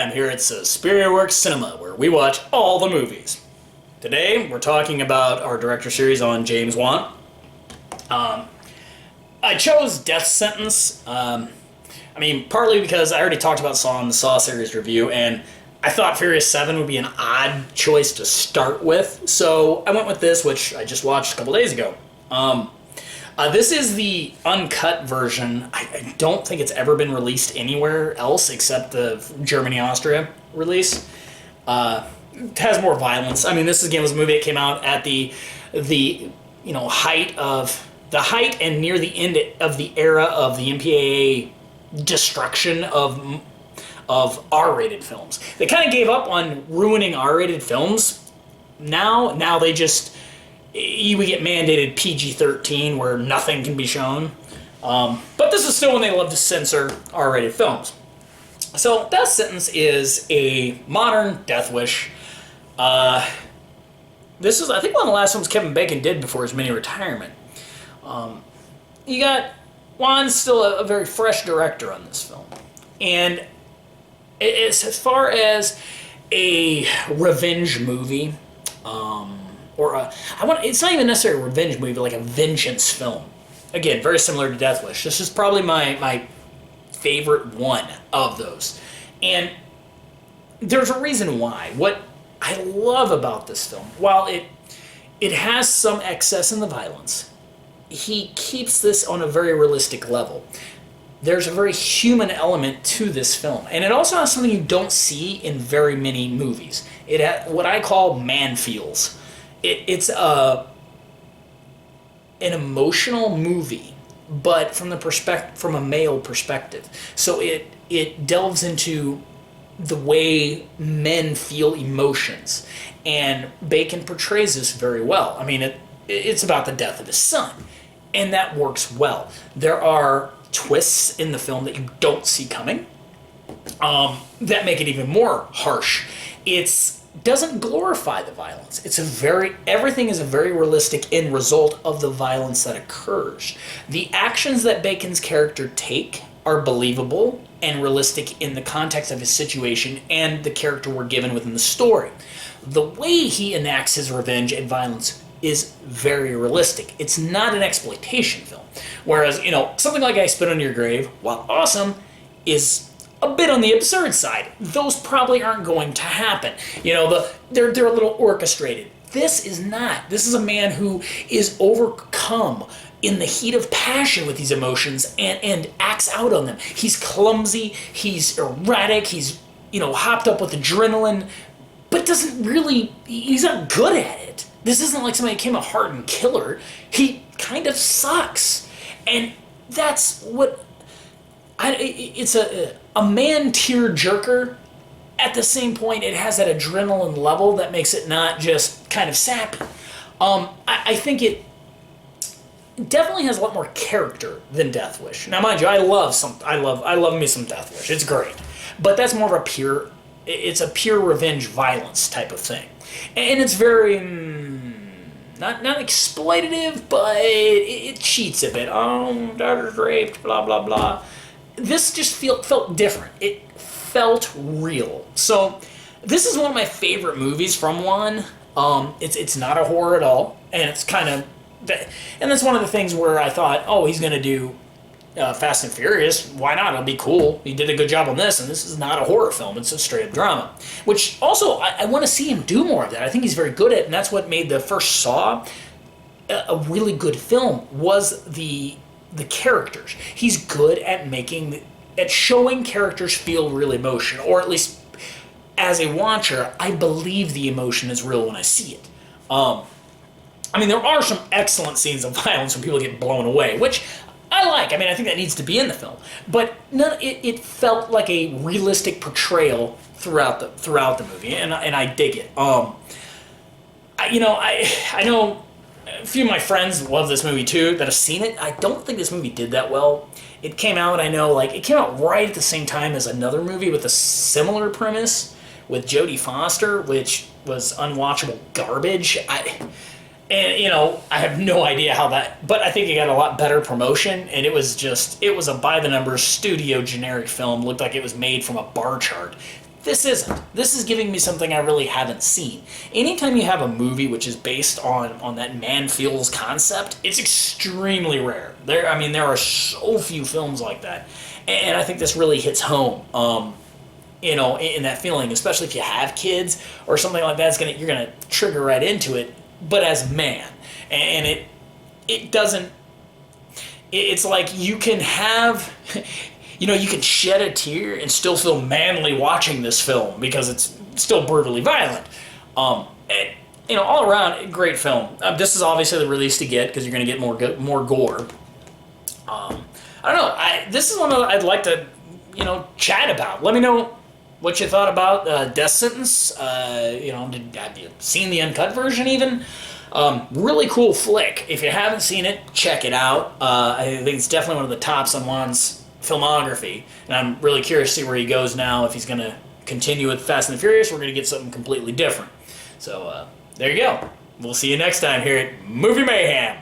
time here at Superior Works Cinema, where we watch all the movies. Today, we're talking about our director series on James Wan. I chose Death Sentence, partly because I already talked about Saw in the Saw series review, and I thought Furious 7 would be an odd choice to start with, so I went with this, which I just watched a couple days ago. This is the uncut version. I don't think it's ever been released anywhere else except the Germany-Austria release. It has more violence. I mean, this again was a movie that came out at the height and near the end of the era of the MPAA destruction of R-rated films. They kind of gave up on ruining R-rated films. Now they just... You would get mandated PG-13 where nothing can be shown. But this is still when they love to censor R-rated films. So Death Sentence is a modern Death Wish. This is, I think, one of the last films Kevin Bacon did before his mini-retirement. You got Wan's still a very fresh director on this film. And it's, as far as a revenge movie, it's not even necessarily a revenge movie, but like a vengeance film. Again, very similar to Death Wish. This is probably my favorite one of those. And there's a reason why. What I love about this film, while it has some excess in the violence, he keeps this on a very realistic level. There's a very human element to this film. And it also has something you don't see in very many movies. It has what I call man feels. It's an emotional movie, but from a male perspective. So it delves into the way men feel emotions, and Bacon portrays this very well. I mean, it's about the death of his son, and that works well. There are twists in the film that you don't see coming that make it even more harsh. It doesn't glorify the violence. Everything is a very realistic end result of the violence that occurs. The actions that Bacon's character take are believable and realistic in the context of his situation and the character we're given within the story. The way he enacts his revenge and violence is very realistic. It's not an exploitation film. Whereas, something like I Spit on Your Grave, while awesome, is a bit on the absurd side. Those probably aren't going to happen. They're a little orchestrated. This is not. This is a man who is overcome in the heat of passion with these emotions and acts out on them. He's clumsy, he's erratic, he's, hopped up with adrenaline, but he's not good at it. This isn't like somebody came a hardened killer. He kind of sucks. And that's what... it's a man tear-jerker. At the same point, it has that adrenaline level that makes it not just kind of sappy. I think it definitely has a lot more character than Death Wish. Now, mind you, I love me some Death Wish. It's great. But that's more of a pure revenge violence type of thing. And it's very... Not exploitative, but it cheats a bit. Oh, daughter's raped, blah, blah, blah. This just felt different. It felt real. So this is one of my favorite movies from Wan. It's not a horror at all, and it's kind of... And that's one of the things where I thought, oh, he's going to do Fast and Furious. Why not? It'll be cool. He did a good job on this, and this is not a horror film. It's a straight-up drama. Which, also, I want to see him do more of that. I think he's very good at it, and that's what made the first Saw a really good film, was the characters. He's good at showing characters feel real emotion, or at least, as a watcher, I believe the emotion is real when I see it. There are some excellent scenes of violence when people get blown away, which... I like. I think that needs to be in the film, but it felt like a realistic portrayal throughout the movie, and I dig it. I know a few of my friends love this movie too that have seen it. I don't think this movie did that well. It came out. It came out right at the same time as another movie with a similar premise with Jodie Foster, which was unwatchable garbage. I have no idea how that, but I think it got a lot better promotion, and it was a by-the-numbers studio generic film. Looked like it was made from a bar chart. This isn't. This is giving me something I really haven't seen. Anytime you have a movie which is based on that man feels concept, it's extremely rare. There are so few films like that, and I think this really hits home. In that feeling, especially if you have kids or something like that, you're gonna trigger right into it. But as a man, and it doesn't. It's like you can have. You can shed a tear and still feel manly watching this film because it's still brutally violent. All around, great film. This is obviously the release to get because you're going to get more gore. I don't know. This is one that I'd like to, chat about. Let me know what you thought about Death Sentence. Have you seen the uncut version even? Really cool flick. If you haven't seen it, check it out. I think it's definitely one of the tops on Juan's filmography, and I'm really curious to see where he goes now. If he's going to continue with Fast and the Furious, we're going to get something completely different. So there you go. We'll see you next time here at Movie Mayhem.